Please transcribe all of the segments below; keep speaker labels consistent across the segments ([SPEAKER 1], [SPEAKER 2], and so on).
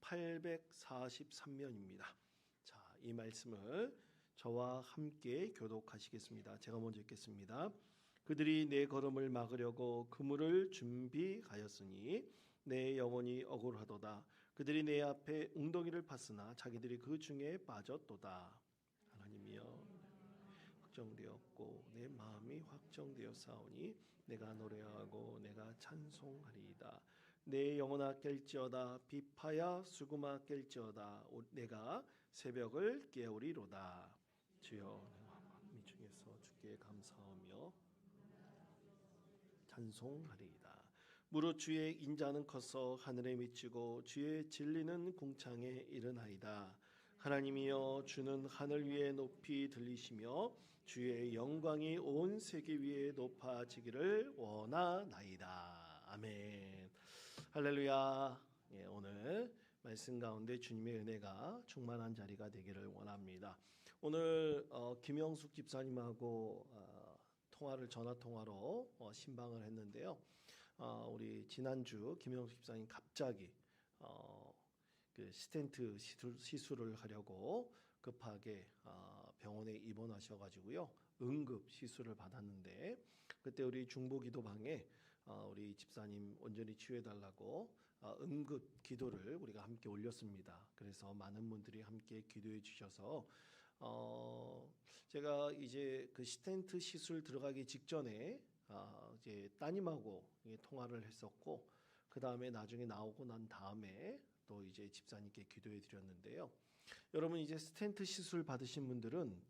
[SPEAKER 1] 843면입니다. 자, 이 말씀을 저와 함께 교독하시겠습니다. 제가 먼저 읽겠습니다. 그들이 내 걸음을 막으려고 그물을 준비하였으니 내 영혼이 억울하도다. 그들이 내 앞에 웅덩이를 팠으나 자기들이 그 중에 빠졌도다. 하나님이여, 확정되었고 내 마음이 확정되었사오니 내가 노래하고 내가 찬송하리이다. 내 영혼아 깰지어다. 비파야 수구마 깰지어다. 내가 새벽을 깨우리로다. 주여, 이 중에서 주께 감사하며 찬송하리이다. 무릇 주의 인자는 커서 하늘에 미치고 주의 진리는 궁창에 이르나이다. 하나님이여, 주는 하늘 위에 높이 들리시며 주의 영광이 온 세계 위에 높아지기를 원하나이다. 아멘. 할렐루야. 오늘 말씀 가운데 주님의 은혜가 충만한 자리가 되기를 원합니다. 오늘 김영숙 집사님하고 전화 통화로 신방을 했는데요. 우리 지난주 김영숙 집사님 갑자기 그 스텐트 시술을 하려고 급하게 병원에 입원하셔가지고요, 응급 시술을 받았는데, 그때 우리 중보기도방에 우리 집사님 온전히 치유해달라고 응급 기도를 우리가 함께 올렸습니다. 그래서 많은 분들이 함께 기도해 주셔서 제가 이제 그 스텐트 시술 들어가기 직전에 이제 따님하고 통화를 했었고, 그 다음에 나중에 나오고 난 다음에 또 이제 집사님께 기도해 드렸는데요. 여러분, 이제 스텐트 시술 받으신 분들은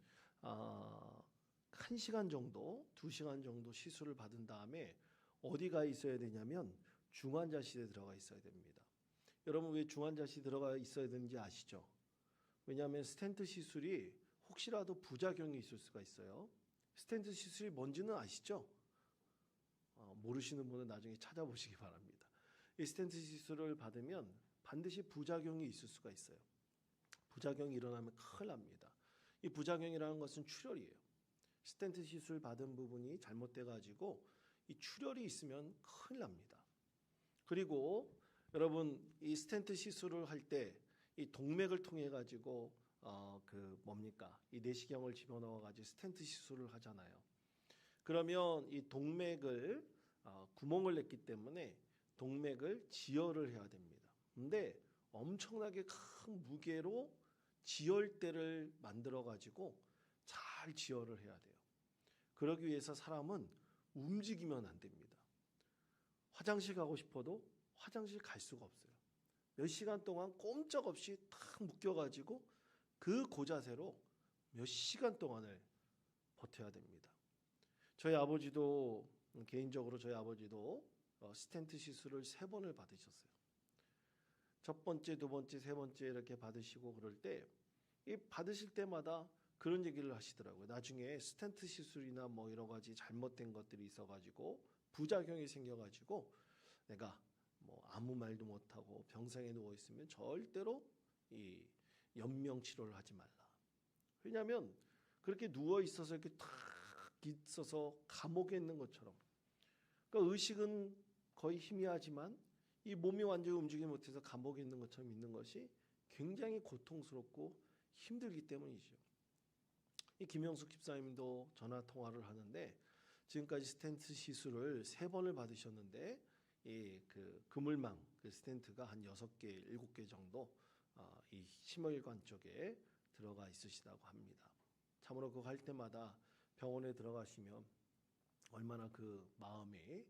[SPEAKER 1] 1시간 정도, 2시간 정도 시술을 받은 다음에 어디가 있어야 되냐면 중환자실에 들어가 있어야 됩니다. 여러분, 왜 중환자실에 들어가 있어야 되는지 아시죠? 왜냐하면 스텐트 시술이 혹시라도 부작용이 있을 수가 있어요. 스텐트 시술이 뭔지는 아시죠? 모르시는 분은 나중에 찾아보시기 바랍니다. 이 스텐트 시술을 받으면 반드시 부작용이 있을 수가 있어요. 부작용이 일어나면 큰일 납니다. 이 부작용이라는 것은 출혈이에요. 스텐트 시술 받은 부분이 잘못돼 가지고 이 출혈이 있으면 큰일 납니다. 그리고 여러분, 이 스텐트 시술을 할 때 이 동맥을 통해 가지고 이 내시경을 집어넣어 가지고 스텐트 시술을 하잖아요. 그러면 이 동맥을 구멍을 냈기 때문에 동맥을 지혈을 해야 됩니다. 근데 엄청나게 큰 무게로 지혈대를 만들어 가지고 잘 지혈을 해야 돼요. 그러기 위해서 사람은 움직이면 안 됩니다. 화장실 가고 싶어도 화장실 갈 수가 없어요. 몇 시간 동안 꼼짝없이 탁 묶여가지고 그 고자세로 몇 시간 동안을 버텨야 됩니다. 개인적으로 저희 아버지도 스텐트 시술을 3번을 받으셨어요. 첫 번째, 두 번째, 세 번째 이렇게 받으시고 그럴 때, 이 받으실 때마다 그런 얘기를 하시더라고요. 나중에 스텐트 시술이나 뭐 여러 가지 잘못된 것들이 있어가지고 부작용이 생겨가지고 내가 뭐 아무 말도 못하고 병상에 누워 있으면 절대로 이 연명 치료를 하지 말라. 왜냐하면 그렇게 누워 있어서 이렇게 탁 있어서 감옥에 있는 것처럼, 그러니까 의식은 거의 희미하지만 이 몸이 완전히 움직이지 못해서 감옥에 있는 것처럼 있는 것이 굉장히 고통스럽고 힘들기 때문이죠. 이 김영숙 집사님도 전화 통화를 하는데 지금까지 스텐트 시술을 3번을 받으셨는데 그 그물망 스텐트가 한 6개, 7개 정도 이 심혈관 쪽에 들어가 있으시다고 합니다. 참으로 그거 할 때마다 병원에 들어가시면 얼마나 그 마음에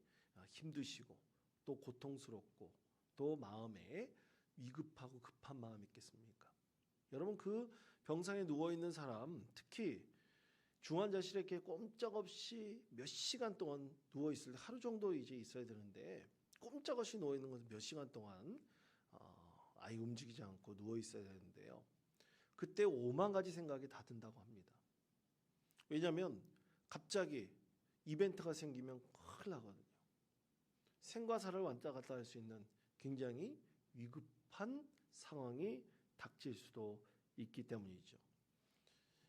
[SPEAKER 1] 힘드시고 또 고통스럽고 또 마음에 위급하고 급한 마음이 있겠습니까? 여러분, 그 병상에 누워있는 사람, 특히 중환자실에 이렇게 꼼짝없이 몇 시간 동안 누워있을 때, 하루 정도 이제 있어야 되는데 꼼짝없이 누워있는 것은 몇 시간 동안 아예 움직이지 않고 누워있어야 되는데요. 그때 5만 가지 생각이 다 든다고 합니다. 왜냐하면 갑자기 이벤트가 생기면 큰일 나거든요. 생과 사를 왔다 갔다 할 수 있는 굉장히 위급한 상황이 닥칠 수도 있기 때문이죠.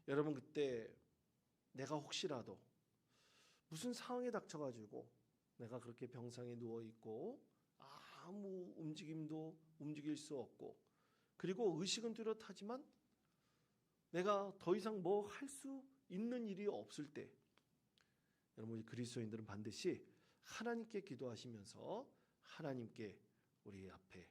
[SPEAKER 1] 여러분, 그때 내가 혹시라도 무슨 상황에 닥쳐가지고 내가 그렇게 병상에 누워있고 아무 움직임도 움직일 수 없고 그리고 의식은 뚜렷하지만 내가 더 이상 뭐 할 수 있는 일이 없을 때, 여러분 우리 그리스도인들은 반드시 하나님께 기도하시면서 하나님께 우리 앞에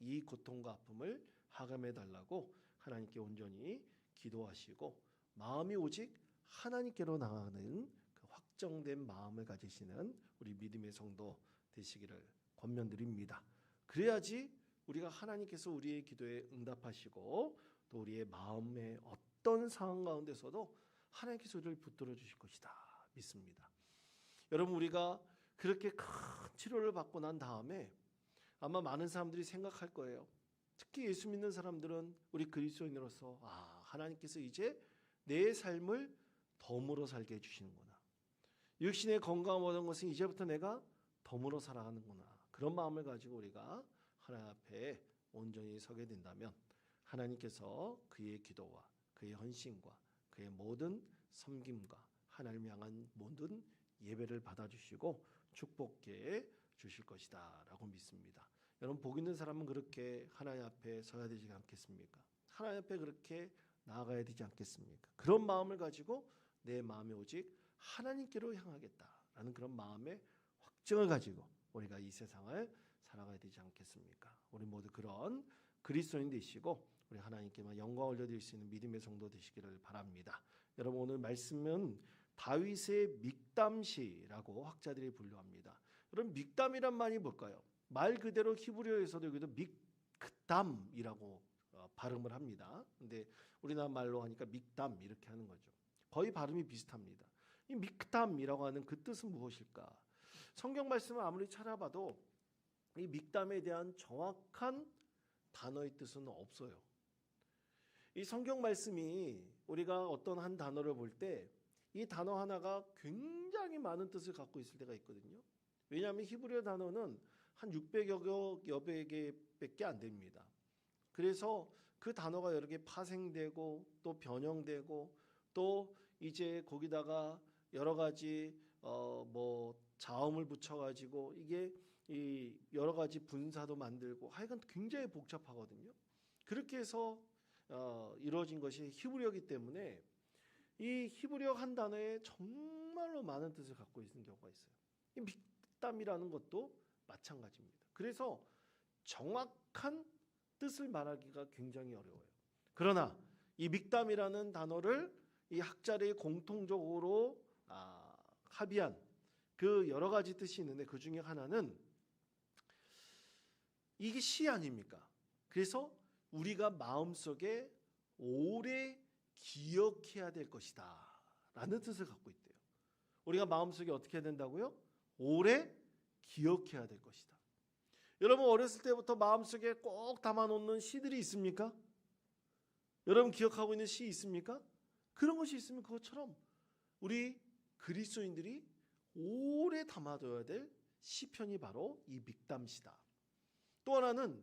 [SPEAKER 1] 이 고통과 아픔을 하감해 달라고 하나님께 온전히 기도하시고 마음이 오직 하나님께로 나가는 그 확정된 마음을 가지시는 우리 믿음의 성도 되시기를 권면드립니다. 그래야지 우리가 하나님께서 우리의 기도에 응답하시고 또 우리의 마음의 어떤 상황 가운데서도 하나님께서 우리를 붙들어 주실 것이다 믿습니다. 여러분 우리가 그렇게 큰 치료를 받고 난 다음에 아마 많은 사람들이 생각할 거예요. 특히 예수 믿는 사람들은 우리 그리스도인으로서 하나님께서 이제 내 삶을 덤으로 살게 해주시는구나. 육신의 건강을 얻은 것은 이제부터 내가 덤으로 살아가는구나. 그런 마음을 가지고 우리가 하나님 앞에 온전히 서게 된다면 하나님께서 그의 기도와 그의 헌신과 그의 모든 섬김과 하나님 향한 모든 예배를 받아주시고 축복해 주실 것이다 라고 믿습니다. 여러분 복 있는 사람은 그렇게 하나님 앞에 서야 되지 않겠습니까? 하나님 앞에 그렇게 나아가야 되지 않겠습니까? 그런 마음을 가지고 내 마음이 오직 하나님께로 향하겠다라는 그런 마음의 확증을 가지고 우리가 이 세상을 살아가야 되지 않겠습니까? 우리 모두 그런 그리스도인 되시고 우리 하나님께만 영광 올려드릴 수 있는 믿음의 성도 되시기를 바랍니다. 여러분 오늘 말씀은 다윗의 믹담시라고 학자들이 분류합니다. 여러분 믹담이란 말이 뭘까요? 말 그대로 히브리어에서도 여기도 믹담이라고 발음을 합니다. 근데 우리나라 말로 하니까 믹담 이렇게 하는 거죠. 거의 발음이 비슷합니다. 이 믹담이라고 하는 그 뜻은 무엇일까? 성경 말씀을 아무리 찾아봐도 이 믹담에 대한 정확한 단어의 뜻은 없어요. 이 성경 말씀이 우리가 어떤 한 단어를 볼 때 이 단어 하나가 굉장히 많은 뜻을 갖고 있을 때가 있거든요. 왜냐하면 히브리어 단어는 한 600여 개밖에 안 됩니다. 그래서 그 단어가 여러 개 파생되고 또 변형되고 또 이제 거기다가 여러 가지 뭐 자음을 붙여가지고 이게 이 여러 가지 분사도 만들고 하여간 굉장히 복잡하거든요. 그렇게 해서 이루어진 것이 히브리어이기 때문에 이 히브리어 한 단어에 정말로 많은 뜻을 갖고 있는 경우가 있어요. 이 믹담이라는 것도 마찬가지입니다. 그래서 정확한 뜻을 말하기가 굉장히 어려워요. 그러나 이 믹담이라는 단어를 이 학자들이 공통적으로 합의한 그 여러 가지 뜻이 있는데 그 중에 하나는 이게 시 아닙니까? 그래서 우리가 마음속에 오래 기억해야 될 것이다 라는 뜻을 갖고 있대요. 우리가 마음속에 어떻게 해야 된다고요? 오래 기억해야 될 것이다. 여러분 어렸을 때부터 마음속에 꼭 담아놓는 시들이 있습니까? 여러분 기억하고 있는 시 있습니까? 그런 것이 있으면 그것처럼 우리 그리스도인들이 오래 담아둬야 될 시편이 바로 이 믹담시다. 또 하나는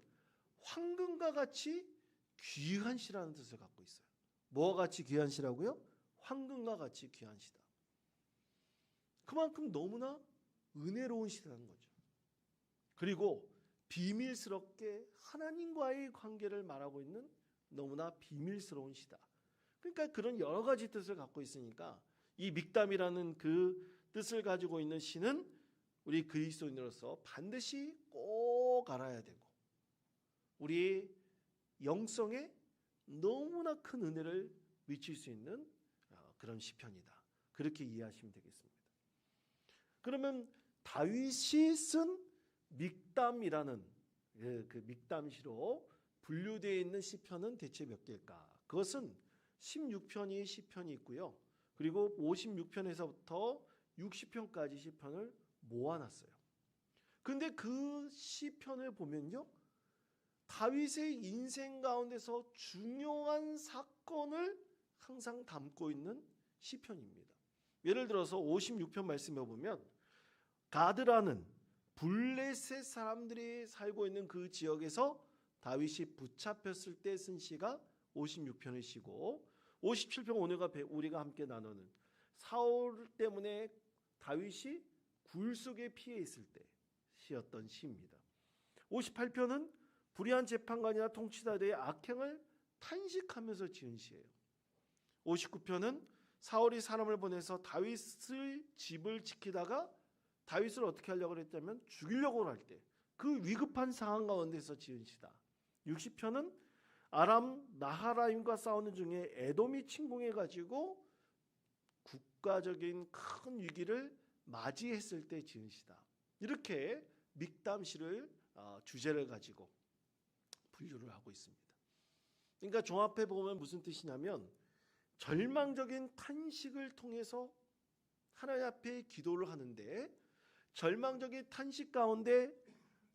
[SPEAKER 1] 황금과 같이 귀한 시라는 뜻을 갖고 있어요. 뭐와 같이 귀한 시라고요? 황금과 같이 귀한 시다. 그만큼 너무나 은혜로운 시라는 거죠. 그리고 비밀스럽게 하나님과의 관계를 말하고 있는 너무나 비밀스러운 시다. 그러니까 그런 여러 가지 뜻을 갖고 있으니까 이 믹담이라는 그 뜻을 가지고 있는 시는 우리 그리스도인으로서 반드시 꼭 알아야 되고 우리 영성에 너무나 큰 은혜를 미칠 수 있는 그런 시편이다. 그렇게 이해하시면 되겠습니다. 그러면 다윗이 쓴 믹담이라는 그 믹담시로 분류되어 있는 시편은 대체 몇 개일까? 그것은 16편이 시편이 있고요. 그리고 56편에서부터 60편까지 시편을 모아놨어요. 그런데 그 시편을 보면요. 다윗의 인생 가운데서 중요한 사건을 항상 담고 있는 시편입니다. 예를 들어서 56편 말씀에 보면 가드라는 블레셋 사람들이 살고 있는 그 지역에서 다윗이 붙잡혔을 때 쓴 시가 56편의 시고 57편 오늘가 우리가 함께 나누는 사울 때문에 다윗이 굴 속에 피해 있을 때 시였던 시입니다. 58편은 불의한 재판관이나 통치자들의 악행을 탄식하면서 지은 시예요. 59편은 사울이 사람을 보내서 다윗의 집을 지키다가 다윗을 어떻게 하려고 했다면 죽이려고 할 때 그 위급한 상황 가운데서 지은 시다. 60편은 아람 나하라임과 싸우는 중에 에돔이 침공해가지고 국가적인 큰 위기를 맞이했을 때 지은 시다. 이렇게 믹담시를 주제를 가지고 분류를 하고 있습니다. 그러니까 종합해 보면 무슨 뜻이냐면 절망적인 탄식을 통해서 하나님 앞에 기도를 하는데 절망적인 탄식 가운데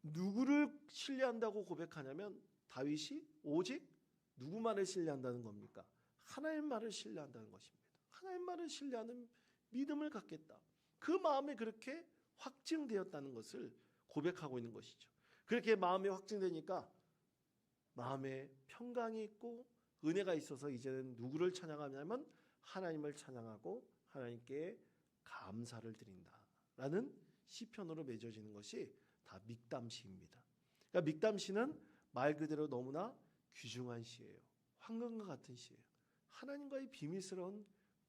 [SPEAKER 1] 누구를 신뢰한다고 고백하냐면 다윗이 오직 누구만을 신뢰한다는 겁니까? 하나님만을 신뢰한다는 것입니다. 하나님만을 신뢰하는 믿음을 갖겠다. 그 마음이 그렇게 확증되었다는 것을 고백하고 있는 것이죠. 그렇게 마음이 확증되니까 마음에 평강이 있고 은혜가 있어서 이제는 누구를 찬양하냐면 하나님을 찬양하고 하나님께 감사를 드린다라는 시편으로 맺어지는 것이 다 믹담시입니다. 그러니까 믹담시는 말 그대로 너무나 귀중한 시예요. 황금과 같은 시예요. 하나님과의 비밀스러운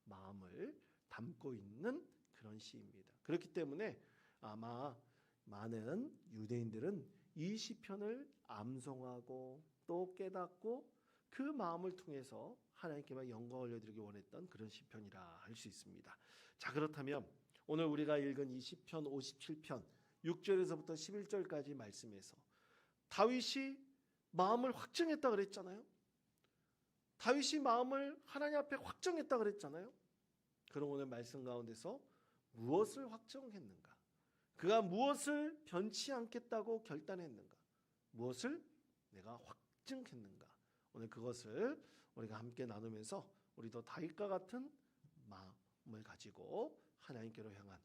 [SPEAKER 1] 마음을 담고 있는 그런 시입니다. 그렇기 때문에 아마 많은 유대인들은 이 시편을 암송하고 또 깨닫고 그 마음을 통해서 하나님께만 영광을 올려드리기 원했던 그런 시편이라 할 수 있습니다. 자, 그렇다면 오늘 우리가 읽은 이 시편 57편 6절에서부터 11절까지 말씀에서 다윗이 마음을 확정했다 그랬잖아요. 다윗이 마음을 하나님 앞에 확정했다 그랬잖아요. 그럼 오늘 말씀 가운데서 무엇을 확정했는가? 그가 무엇을 변치 않겠다고 결단했는가? 무엇을 내가 확증했는가? 오늘 그것을 우리가 함께 나누면서 우리도 다윗과 같은 마음을 가지고 하나님께로 향한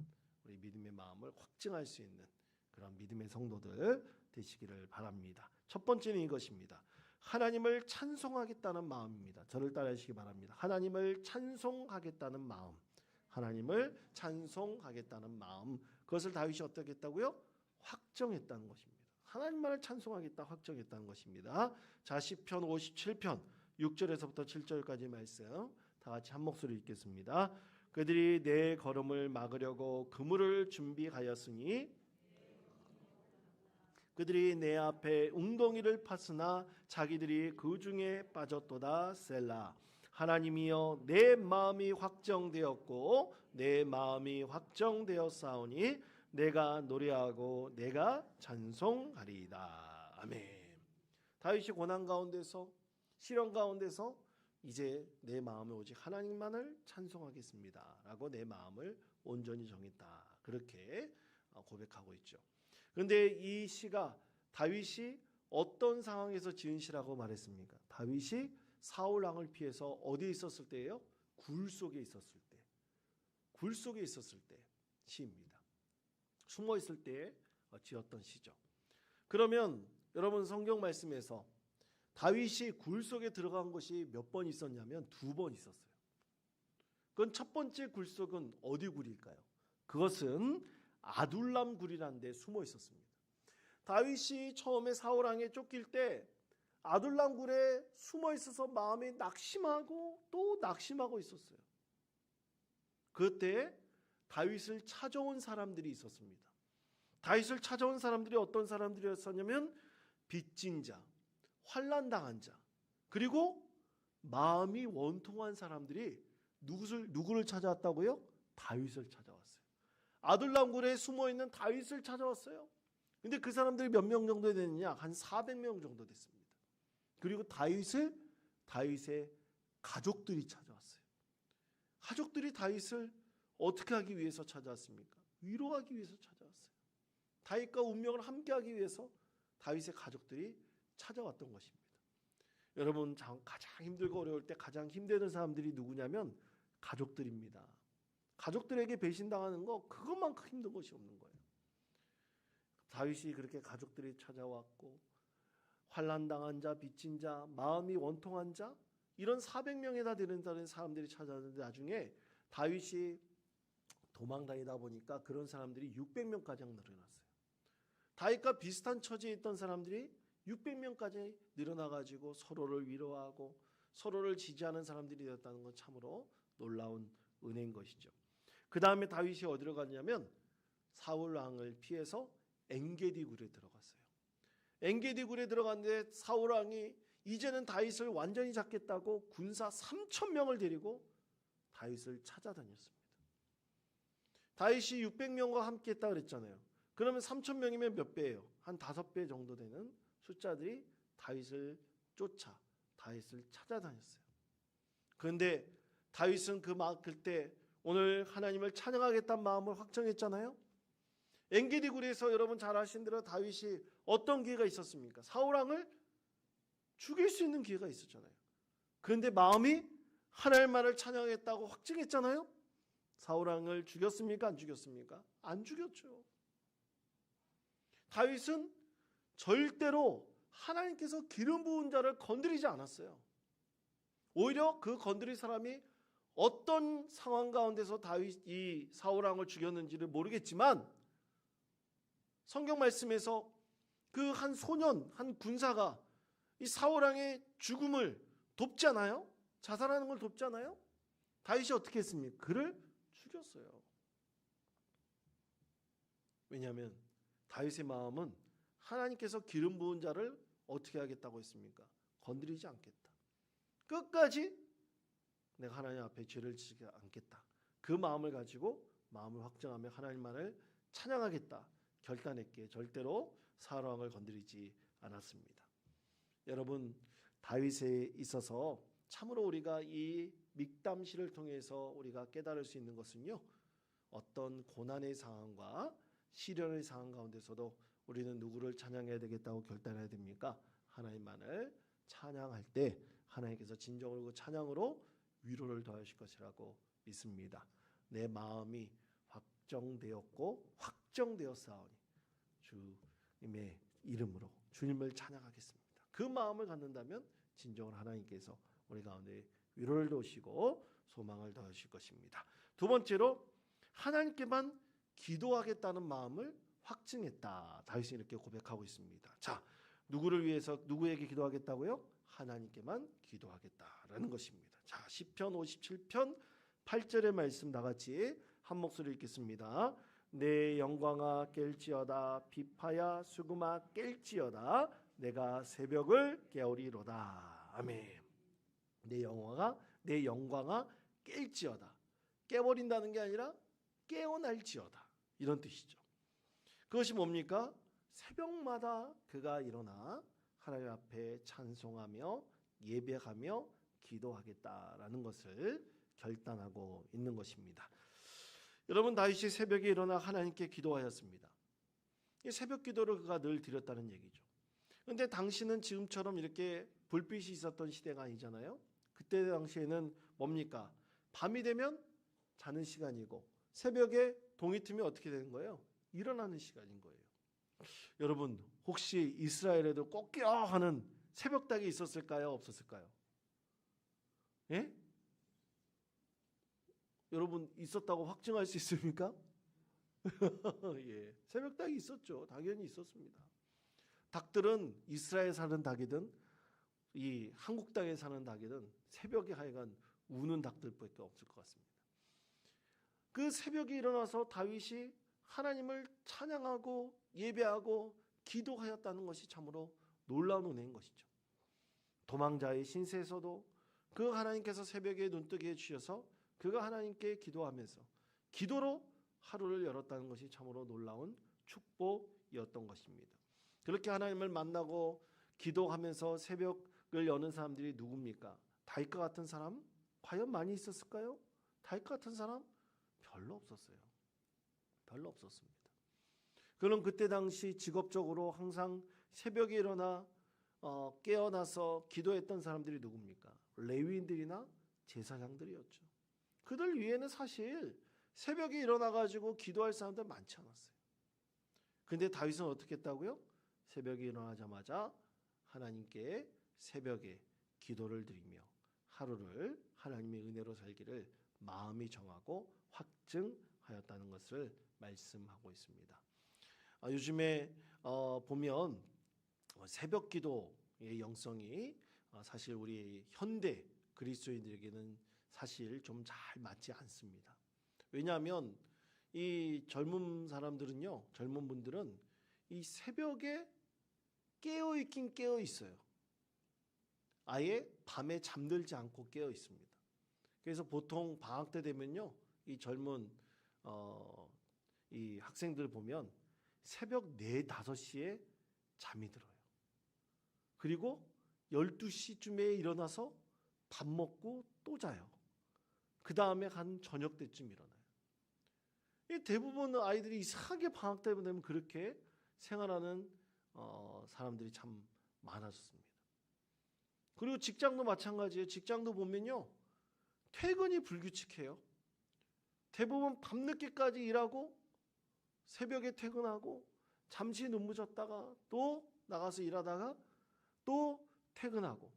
[SPEAKER 1] 우리 믿음의 마음을 확증할 수 있는 그런 믿음의 성도들 되시기를 바랍니다. 첫 번째는 이것입니다. 하나님을 찬송하겠다는 마음입니다. 저를 따라하시기 바랍니다. 하나님을 찬송하겠다는 마음. 하나님을 찬송하겠다는 마음. 그것을 다윗이 어떻게 했다고요? 확정했다는 것입니다. 하나님만을 찬송하겠다 확정했다는 것입니다. 자, 시편 57편 6절에서부터 7절까지 말씀 다 같이 한 목소리 읽겠습니다. 그들이 내 걸음을 막으려고 그물을 준비하였으니 그들이 내 앞에 웅덩이를 팠으나 자기들이 그 중에 빠졌도다. 셀라. 하나님이여 내 마음이 확정되었고 내 마음이 확정되었사오니 내가 노래하고 내가 찬송하리이다. 아멘. 다윗이 고난 가운데서 시련 가운데서 이제 내 마음에 오직 하나님만을 찬송하겠습니다 라고 내 마음을 온전히 정했다. 그렇게 고백하고 있죠. 그런데 이 시가 다윗이 어떤 상황에서 지은 시라고 말했습니까? 다윗이 사울 왕을 피해서 어디에 있었을 때예요? 굴 속에 있었을 때. 굴 속에 있었을 때 시입니다. 숨어 있을 때 지었던 시죠. 그러면 여러분 성경 말씀에서 다윗이 굴 속에 들어간 것이 몇 번 있었냐면 2번 있었어요. 그건 첫 번째 굴 속은 어디 굴일까요? 그것은 아둘람 굴이라는 데 숨어 있었습니다. 다윗이 처음에 사울 왕에 쫓길 때 아둘람 굴에 숨어 있어서 마음이 낙심하고 또 낙심하고 있었어요. 그때 다윗을 찾아온 사람들이 있었습니다. 다윗을 찾아온 사람들이 어떤 사람들이었었냐면 빚진 자, 환난당한 자, 그리고 마음이 원통한 사람들이 누구를 찾아왔다고요? 다윗을 찾아왔어요. 아둘람 굴에 숨어있는 다윗을 찾아왔어요. 근데 그 사람들이 몇 명 정도 되느냐? 한 400명 정도 됐습니다. 그리고 다윗의 가족들이 찾아왔어요. 가족들이 다윗을 어떻게 하기 위해서 찾아왔습니까? 위로하기 위해서 찾아왔어요. 다윗과 운명을 함께하기 위해서 다윗의 가족들이 찾아왔던 것입니다. 여러분 가장 힘들고 어려울 때 가장 힘드는 사람들이 누구냐면 가족들입니다. 가족들에게 배신당하는 거 그것만큼 힘든 것이 없는 거예요. 다윗이 그렇게 가족들이 찾아왔고 환난당한 자, 빚진 자, 마음이 원통한 자 이런 400명에 다 되는 사람들이 찾아왔는데 나중에 다윗이 도망다니다 보니까 그런 사람들이 600명가량 늘어났어요. 다윗과 비슷한 처지에 있던 사람들이 600명까지 늘어나가지고 서로를 위로하고 서로를 지지하는 사람들이 되었다는 건 참으로 놀라운 은혜인 것이죠. 그 다음에 다윗이 어디로 갔냐면 사울 왕을 피해서 엔게디 굴에 들어갔어요. 엔게디 굴에 들어갔는데 사울 왕이 이제는 다윗을 완전히 잡겠다고 군사 3,000명을 데리고 다윗을 찾아다녔습니다. 다윗이 600명과 함께 했다 그랬잖아요. 그러면 3,000명이면 몇 배예요? 한 5배 정도 되는 숫자들이 다윗을 쫓아 다윗을 찾아다녔어요. 그런데 다윗은 그때 오늘 하나님을 찬양하겠다는 마음을 확정했잖아요. 엔게디 굴에서 여러분 잘 아신 대로 다윗이 어떤 기회가 있었습니까? 사울 왕을 죽일 수 있는 기회가 있었잖아요. 그런데 마음이 하나님만을 찬양했다고 확증했잖아요. 사울 왕을 죽였습니까? 안 죽였습니까? 안 죽였죠. 다윗은 절대로 하나님께서 기름 부은 자를 건드리지 않았어요. 오히려 그 건드릴 사람이 어떤 상황 가운데서 다윗이 사울 왕을 죽였는지를 모르겠지만 성경 말씀에서 그 한 소년, 한 군사가 이 사울 왕의 죽음을 돕지 않아요? 자살하는 걸 돕지 않아요? 다윗이 어떻게 했습니까? 그를 죽였어요. 왜냐하면 다윗의 마음은 하나님께서 기름 부은 자를 어떻게 하겠다고 했습니까? 건드리지 않겠다. 끝까지 내가 하나님 앞에 죄를 지지 않겠다. 그 마음을 가지고 마음을 확정하며 하나님만을 찬양하겠다 결단했기에 절대로 사울 왕을 건드리지 않았습니다. 여러분, 다윗에 있어서 참으로 우리가 이 믹담시를 통해서 우리가 깨달을 수 있는 것은요, 어떤 고난의 상황과 시련의 상황 가운데서도 우리는 누구를 찬양해야 되겠다고 결단해야 됩니까? 하나님만을 찬양할 때 하나님께서 진정으로 그 찬양으로 위로를 더하실 것이라고 믿습니다. 내 마음이 확정되었고 확정되었사오니 주님의 이름으로 주님을 찬양하겠습니다. 그 마음을 갖는다면 진정으로 하나님께서 우리 가운데 위로를 더하시고 소망을 더하실 것입니다. 두 번째로 하나님께만 기도하겠다는 마음을 확증했다. 다윗이 이렇게 고백하고 있습니다. 자, 누구를 위해서 누구에게 기도하겠다고요? 하나님께만 기도하겠다라는 것입니다. 자, 시편 57편 8절의 말씀 나같이 한 목소리 읽겠습니다. 내 영광아 깰지어다 비파야 수금아 깰지어다 내가 새벽을 깨우리로다. 아멘. 내 영광아 깰지어다. 깨버린다는 게 아니라 깨어날지어다. 이런 뜻이죠. 그것이 뭡니까? 새벽마다 그가 일어나 하나님 앞에 찬송하며 예배하며 기도하겠다라는 것을 결단하고 있는 것입니다. 여러분, 다윗이 새벽에 일어나 하나님께 기도하였습니다. 이 새벽 기도를 그가 늘 드렸다는 얘기죠. 그런데 당시는 지금처럼 이렇게 불빛이 있었던 시대가 아니잖아요. 그때 당시에는 뭡니까? 밤이 되면 자는 시간이고 새벽에 동이 트면 어떻게 되는 거예요? 일어나는 시간인 거예요. 여러분, 혹시 이스라엘에도 꼭 깨어 하는 새벽닭이 있었을까요? 없었을까요? 예? 여러분, 있었다고 확증할 수 있습니까? 예, 새벽닭이 있었죠. 당연히 있었습니다. 닭들은 이스라엘 사는 닭이든 이 한국 땅에 사는 닭이든 새벽에 하여간 우는 닭들밖에 없을 것 같습니다. 그 새벽에 일어나서 다윗이 하나님을 찬양하고 예배하고 기도하였다는 것이 참으로 놀라운 은혜인 것이죠. 도망자의 신세에서도 그 하나님께서 새벽에 눈뜨게 해주셔서 그가 하나님께 기도하면서 기도로 하루를 열었다는 것이 참으로 놀라운 축복이었던 것입니다. 그렇게 하나님을 만나고 기도하면서 새벽을 여는 사람들이 누굽니까? 다윗과 같은 사람? 과연 많이 있었을까요? 다윗과 같은 사람? 별로 없었어요. 별로 없었습니다. 그는 그때 당시 직업적으로 항상 새벽에 일어나 깨어나서 기도했던 사람들이 누굽니까? 레위인들이나 제사장들이었죠. 그들 위에는 사실 새벽에 일어나가지고 기도할 사람들 많지 않았어요. 근데 다윗은 어떻게 했다고요? 새벽에 일어나자마자 하나님께 새벽에 기도를 드리며 하루를 하나님의 은혜로 살기를 마음이 정하고 확증하였다는 것을 말씀하고 있습니다. 요즘에 보면 새벽 기도의 영성이 사실 우리 현대 그리스도인들에게는 사실 좀 잘 맞지 않습니다. 왜냐하면 이 젊은 사람들은요, 젊은 분들은 이 새벽에 깨어 있긴 깨어 있어요. 아예 밤에 잠들지 않고 깨어 있습니다. 그래서 보통 방학 때 되면요, 이 젊은 이 학생들 보면 새벽 4, 5시에 잠이 들어요. 그리고 12시쯤에 일어나서 밥 먹고 또 자요. 그 다음에 한 저녁 때쯤 일어나요. 대부분 아이들이 이상하게 방학 때 되면 그렇게 생활하는 사람들이 참 많아졌습니다. 그리고 직장도 마찬가지예요. 직장도 보면요, 퇴근이 불규칙해요. 대부분 밤늦게까지 일하고 새벽에 퇴근하고 잠시 눈물 졌다가 또 나가서 일하다가 또 퇴근하고,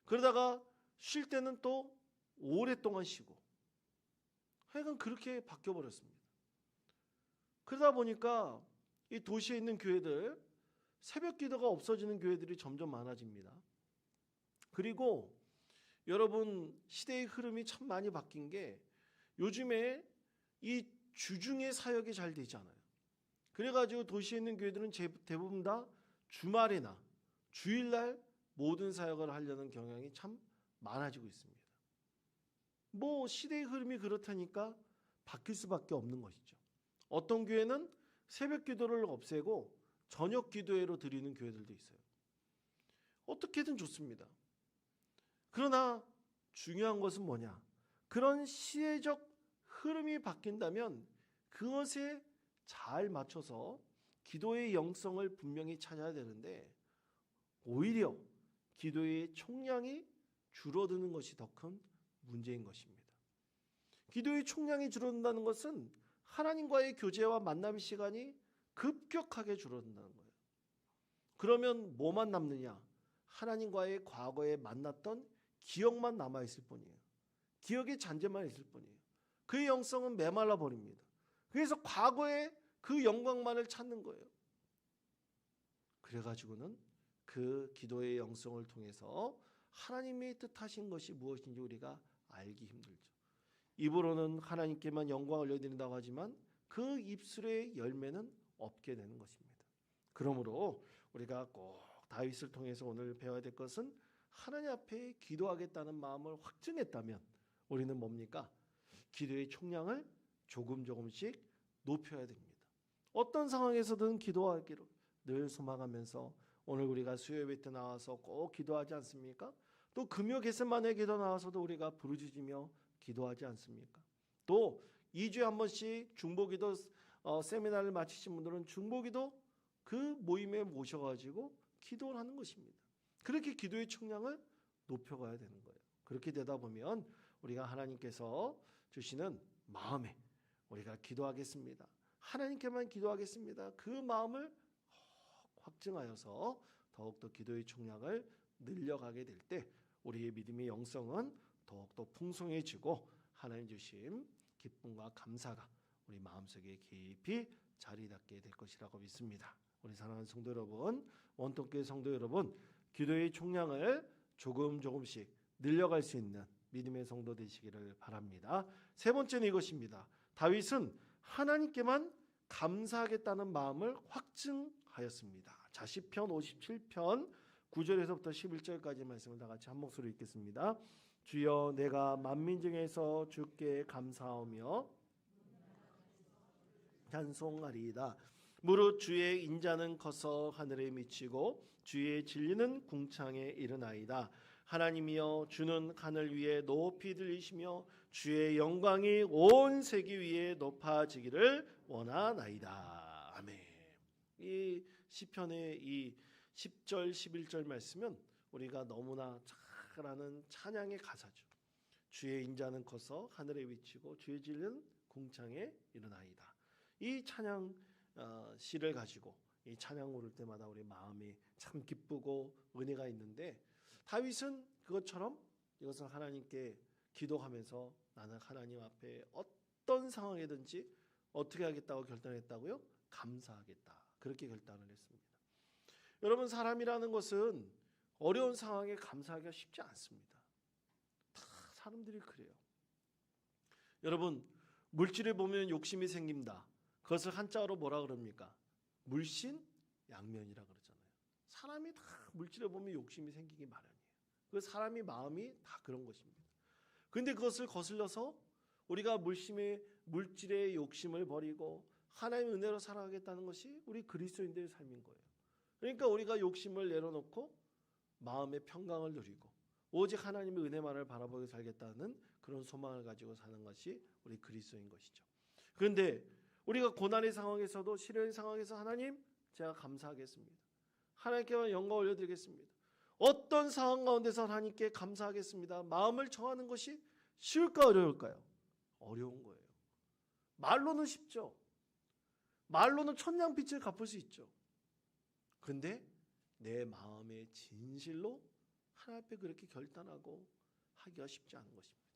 [SPEAKER 1] 그러다가 쉴 때는 또 오랫동안 쉬고, 하여간 그렇게 바뀌어버렸습니다. 그러다 보니까 이 도시에 있는 교회들, 새벽 기도가 없어지는 교회들이 점점 많아집니다. 그리고 여러분, 시대의 흐름이 참 많이 바뀐 게 요즘에 이 주중에 사역이 잘 되지 않아요. 그래가지고 도시에 있는 교회들은 대부분 다 주말이나 주일날 모든 사역을 하려는 경향이 참 많아지고 있습니다. 뭐 시대의 흐름이 그렇다니까 바뀔 수밖에 없는 것이죠. 어떤 교회는 새벽 기도를 없애고 저녁 기도회로 드리는 교회들도 있어요. 어떻게든 좋습니다. 그러나 중요한 것은 뭐냐? 그런 시대적 흐름이 바뀐다면 그것에 잘 맞춰서 기도의 영성을 분명히 찾아야 되는데, 오히려 기도의 총량이 줄어드는 것이 더 큰 문제인 것입니다. 기도의 총량이 줄어든다는 것은 하나님과의 교제와 만남의 시간이 급격하게 줄어든다는 거예요. 그러면 뭐만 남느냐? 하나님과의 과거에 만났던 기억만 남아있을 뿐이에요. 기억의 잔재만 있을 뿐이에요. 그의 영성은 메말라 버립니다. 그래서 과거의 그 영광만을 찾는 거예요. 그래가지고는 그 기도의 영성을 통해서 하나님의 뜻하신 것이 무엇인지 우리가 알기 힘들죠. 입으로는 하나님께만 영광을 올려드린다고 하지만 그 입술의 열매는 없게 되는 것입니다. 그러므로 우리가 꼭 다윗을 통해서 오늘 배워야 될 것은, 하나님 앞에 기도하겠다는 마음을 확증했다면 우리는 뭡니까? 기도의 총량을 조금씩 높여야 됩니다. 어떤 상황에서든 기도하기를 늘 소망하면서, 오늘 우리가 수요 예배 때 나와서 꼭 기도하지 않습니까? 또 금요 겟세마네 기도 나와서도 우리가 부르짖으며 기도하지 않습니까? 또 2주에 한 번씩 중보기도 세미나를 마치신 분들은 중보기도 그 모임에 모셔가지고 기도를 하는 것입니다. 그렇게 기도의 총량을 높여가야 되는 거예요. 그렇게 되다 보면 우리가 하나님께서 주시는 마음에 우리가 기도하겠습니다, 하나님께만 기도하겠습니다, 그 마음을 확증하여서 더욱더 기도의 총량을 늘려가게 될 때 우리의 믿음의 영성은 더욱더 풍성해지고 하나님 주심 기쁨과 감사가 우리 마음속에 깊이 자리 잡게 될 것이라고 믿습니다. 우리 사랑하는 성도 여러분, 원통교회 성도 여러분, 기도의 총량을 조금씩 늘려갈 수 있는 믿음의 성도 되시기를 바랍니다. 세 번째는 이것입니다. 다윗은 하나님께만 감사하겠다는 마음을 확증하였습니다. 자, 시편 57편 9절에서부터 11절까지 말씀을 다 같이 한 목소리로 읽겠습니다. 주여, 내가 만민 중에서 주께 감사하며 찬송하리이다. 무릇 주의 인자는 커서 하늘에 미치고 주의 진리는 궁창에 이르나이다. 하나님이여, 주는 하늘 위에 높이 들리시며 주의 영광이 온 세계 위에 높아지기를 원하나이다. 아멘. 이 시편의 이 10절 11절 말씀은 우리가 너무나 잘 아는 찬양의 가사죠. 주의 인자는 커서 하늘에 미치고 주의 진리는 궁창에 이르나이다. 이 찬양 시를 가지고 이 찬양 부를 때마다 우리 마음이 참 기쁘고 은혜가 있는데, 다윗은 그것처럼 이것을 하나님께 기도하면서 나는 하나님 앞에 어떤 상황이든지 어떻게 하겠다고 결단했다고요? 감사하겠다. 그렇게 결단을 했습니다. 여러분, 사람이라는 것은 어려운 상황에 감사하기가 쉽지 않습니다. 다 사람들이 그래요. 여러분, 물질을 보면 욕심이 생긴다. 그것을 한자어로 뭐라 그럽니까? 물신양면이라 그러잖아요. 사람이 다 물질을 보면 욕심이 생기기 마련이에요. 그 사람이 마음이 다 그런 것입니다. 그런데 그것을 거슬러서 우리가 물질의 욕심을 버리고 하나님의 은혜로 살아가겠다는 것이 우리 그리스도인들의 삶인 거예요. 그러니까 우리가 욕심을 내려놓고 마음의 평강을 누리고 오직 하나님의 은혜만을 바라보고 살겠다는 그런 소망을 가지고 사는 것이 우리 그리스도인 것이죠. 그런데 우리가 고난의 상황에서도, 시련의 상황에서 하나님, 제가 감사하겠습니다. 하나님께만 영광 올려드리겠습니다. 어떤 상황 가운데서 하나님께 감사하겠습니다. 마음을 정하는 것이 쉬울까 어려울까요? 어려운 거예요. 말로는 쉽죠. 말로는 천냥빚을 갚을 수 있죠. 그런데 내 마음의 진실로 하나님 앞에 그렇게 결단하고 하기가 쉽지 않은 것입니다.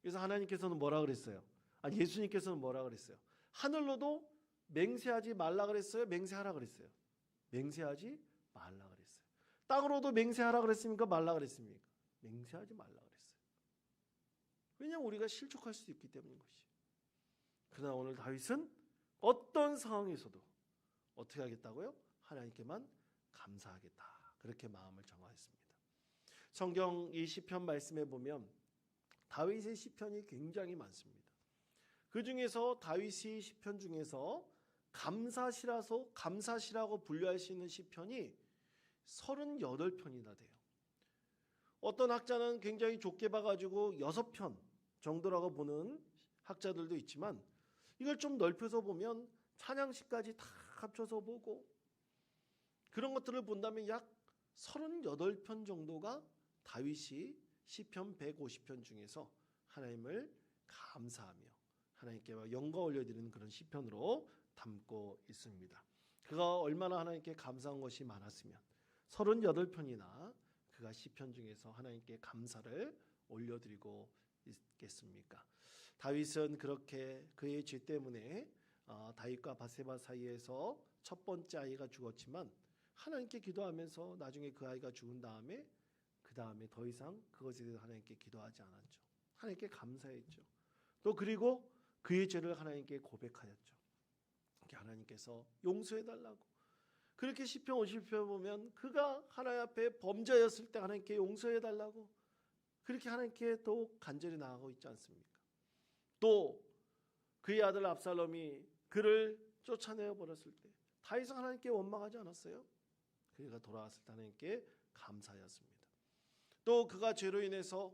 [SPEAKER 1] 그래서 하나님께서는 뭐라 그랬어요? 예수님께서는 뭐라 그랬어요? 하늘로도 맹세하지 말라 그랬어요? 맹세하라 그랬어요? 맹세하지 말라 그랬어요. 땅으로도 맹세하라 그랬습니까? 말라 그랬습니까? 맹세하지 말라 그랬어요. 왜냐하면 우리가 실족할 수 있기 때문인 것이에요. 그러나 오늘 다윗은 어떤 상황에서도 어떻게 하겠다고요? 하나님께만 감사하겠다. 그렇게 마음을 정하였습니다. 성경 이 시편 말씀에 보면 다윗의 시편이 굉장히 많습니다. 그 중에서 다윗의 시편 중에서 감사시라고 분류할 수 있는 시편이 38편이나 돼요. 어떤 학자는 굉장히 좁게 봐가지고 6편 정도라고 보는 학자들도 있지만, 이걸 좀 넓혀서 보면 찬양시까지 다 합쳐서 보고 그런 것들을 본다면 약 38편 정도가 다윗이 시편 150편 중에서 하나님을 감사하며 하나님께 영광 올려드리는 그런 시편으로 담고 있습니다. 그가 얼마나 하나님께 감사한 것이 많았으면 38편이나 그가 시편 중에서 하나님께 감사를 올려드리고 있겠습니까? 다윗은 그렇게 그의 죄 때문에 다윗과 바세바 사이에서 첫 번째 아이가 죽었지만 하나님께 기도하면서 나중에 그 아이가 죽은 다음에 그 다음에 더 이상 그것에 대해서 하나님께 기도하지 않았죠. 하나님께 감사했죠. 또 그리고 그의 죄를 하나님께 고백하였죠. 하나님께서 용서해달라고. 그렇게 시편 50편 보면 그가 하나님 앞에 범죄였을 때 하나님께 용서해달라고 그렇게 하나님께 또 간절히 나아가고 있지 않습니까? 또 그의 아들 압살롬이 그를 쫓아내어 버렸을 때 다윗은 하나님께 원망하지 않았어요. 그가 돌아왔을 때 하나님께 감사하였습니다. 또 그가 죄로 인해서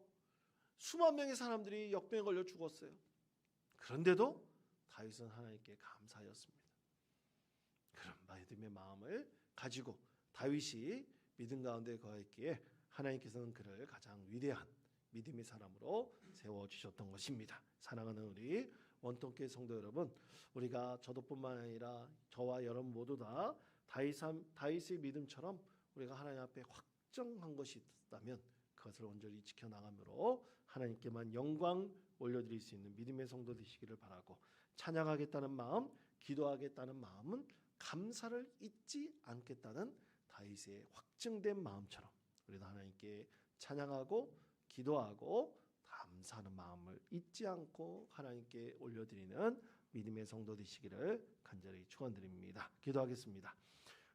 [SPEAKER 1] 수만 명의 사람들이 역병에 걸려 죽었어요. 그런데도 다윗은 하나님께 감사하였습니다. 그런 믿음의 마음을 가지고 다윗이 믿음 가운데 거했기에 하나님께서는 그를 가장 위대한 믿음의 사람으로 세워주셨던 것입니다. 사랑하는 우리 원통교회 성도 여러분, 우리가 저도뿐만 아니라 저와 여러분 모두 다 다윗의 믿음처럼 우리가 하나님 앞에 확정한 것이 있다면 그것을 온전히 지켜나가므로 하나님께만 영광 올려드릴 수 있는 믿음의 성도 되시기를 바라고, 찬양하겠다는 마음, 기도하겠다는 마음은 감사를 잊지 않겠다는 다윗의 확증된 마음처럼 우리도 하나님께 찬양하고 기도하고 감사하는 마음을 잊지 않고 하나님께 올려드리는 믿음의 성도 되시기를 간절히 축원드립니다. 기도하겠습니다.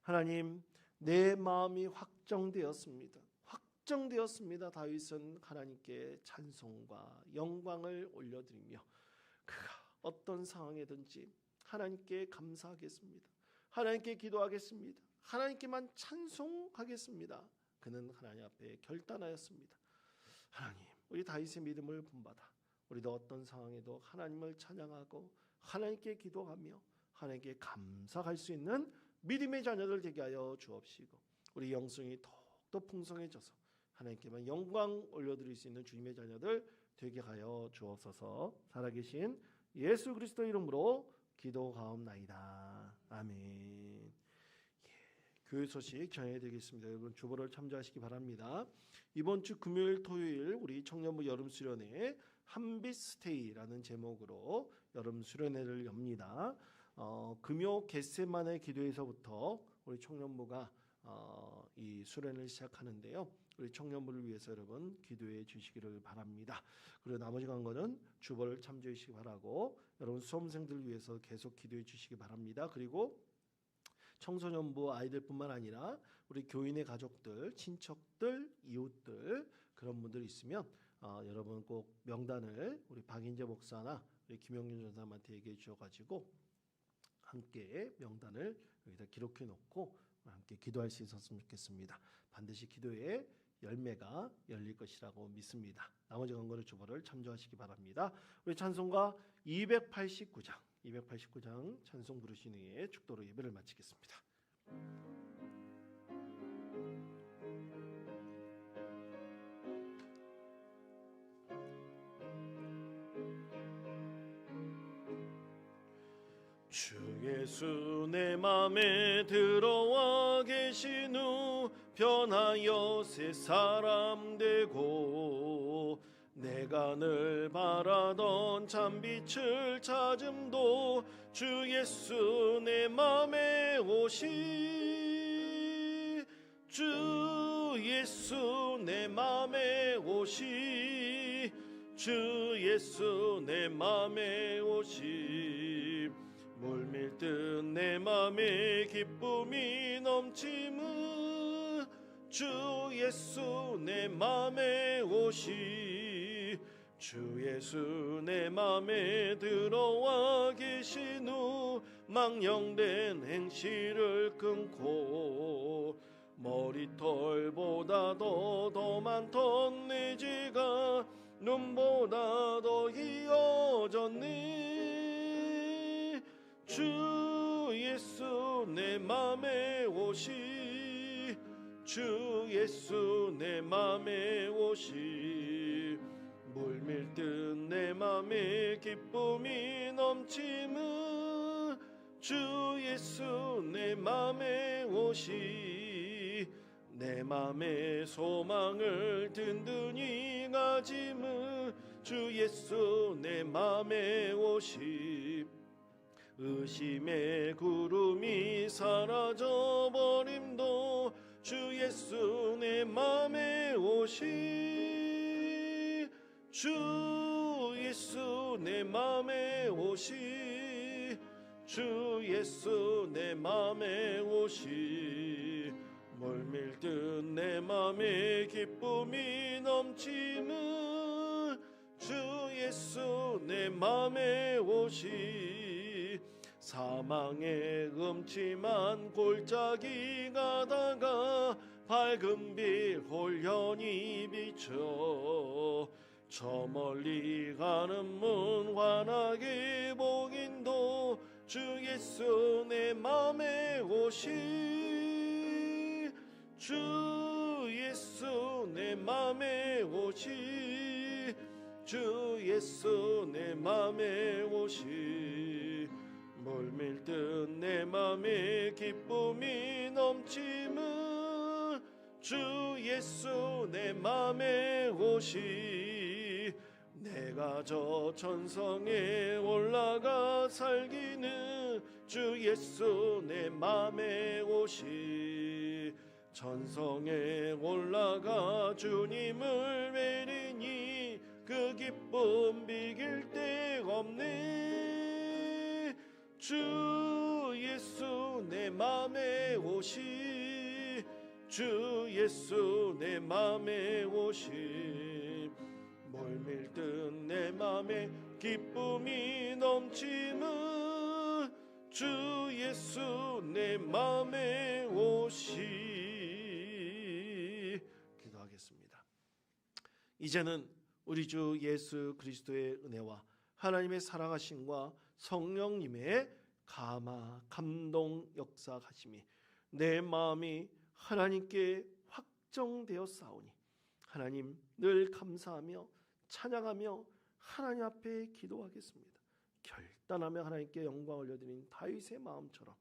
[SPEAKER 1] 하나님, 내 마음이 확정되었습니다. 다윗은 하나님께 찬송과 영광을 올려드리며 그가 어떤 상황이든지 하나님께 감사하겠습니다. 하나님께 기도하겠습니다. 하나님께만 찬송하겠습니다. 그는 하나님 앞에 결단하였습니다. 하나님, 우리 다윗의 믿음을 본받아 우리도 어떤 상황에도 하나님을 찬양하고 하나님께 기도하며 하나님께 감사할 수 있는 믿음의 자녀들 되게 하여 주옵시고, 우리 영성이 더욱더 풍성해져서 하나님께만 영광 올려드릴 수 있는 주님의 자녀들 되게 하여 주옵소서. 살아계신 예수 그리스도 이름으로 기도하옵나이다. 아멘. 교회 소식 전해드리겠습니다. 여러분 주보를 참조하시기 바랍니다. 이번 주 금요일, 토요일 우리 청년부 여름 수련회 한빛스테이라는 제목으로 여름 수련회를 엽니다. 금요 겟세마네 기도에서부터 우리 청년부가 이 수련을 시작하는데요. 우리 청년부를 위해서 여러분 기도해 주시기를 바랍니다. 그리고 나머지 강건은 주보를 참조해 주시기 바라고 여러분 수험생들 위해서 계속 기도해 주시기 바랍니다. 그리고 청소년부 아이들뿐만 아니라 우리 교인의 가족들, 친척들, 이웃들 그런 분들 있으면 여러분 꼭 명단을 우리 박인재 목사나 우리 김영준 전사님한테 얘기해 주셔가지고 함께 명단을 여기다 기록해 놓고 함께 기도할 수 있었으면 좋겠습니다. 반드시 기도의 열매가 열릴 것이라고 믿습니다. 나머지 강건의 주보를 참조하시기 바랍니다. 우리 찬송가 289장 찬송 부르신 후에 축도로 예배를 마치겠습니다. 주 예수 내 맘에 들어와 계신 후 변하여 새 사람 되고 내가 늘 바라던 참빛을 찾음도 주 예수 내 맘에 오시 주 예수 내 맘에 오시 주 예수 내 맘에 오시 물밀듯 내 맘에 기쁨이 넘치무 주 예수 내 맘에 오시 주 예수 내 맘에 들어와 계신 후 망령된 행실을 끊고 머리털보다 더 많던 내 죄가 눈보다 더 희어졌네 주 예수 내 맘에 오시 주 예수 내 맘에 오시 물밀듯 내 맘에 기쁨이 넘치는 주 예수 내 맘에 오시 내 맘에 소망을 든든히 가짐은 주 예수 내 맘에 오시 의심의 구름이 사라져버림도 주 예수 내 맘에 오시 주 예수 내 맘에 오시 주 예수 내 맘에 오시 물밀듯 내 맘에 기쁨이 넘치는 주 예수 내 맘에 오시 사망의 음침한 골짜기 가다가 밝은 빛 홀연히 비쳐 저 멀리 가는 문 환하게 보긴도 주 예수 내 맘에 오시 주 예수 내 맘에 오시 주 예수 내 맘에 오시 물밀듯 내 맘에 기쁨이 넘치는 주 예수 내 맘에 오시 내가 저 천성에 올라가 살기는 주 예수 내 맘에 오시 천성에 올라가 주님을 뵈리니 그 기쁨 비길 데 없네 주 예수 내 맘에 오시 주 예수 내 맘에 오시 물밀듯 내 맘에 기쁨이 넘치는 주 예수 내 맘에 오시 기도하겠습니다. 이제는 우리 주 예수 그리스도의 은혜와 하나님의 사랑하심과 성령님의 감동 역사하심이 내 마음이 하나님께 확정되어 싸우니 하나님 늘 감사하며 찬양하며 하나님 앞에 기도하겠습니다. 결단하며 하나님께 영광 올려드린 다윗의 마음처럼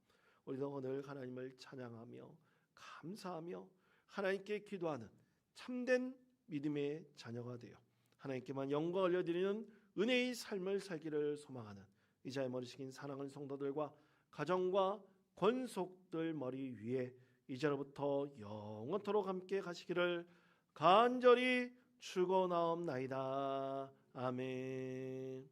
[SPEAKER 1] 우리도 늘 하나님을 찬양하며 감사하며 하나님께 기도하는 참된 믿음의 자녀가 되어 하나님께만 영광 올려드리는 은혜의 삶을 살기를 소망하는 이자의 머리 숙인 사랑하는 성도들과 가정과 권속들 머리 위에 이제로부터 영원토록 함께 가시기를 간절히 축원하옵나이다. 아멘.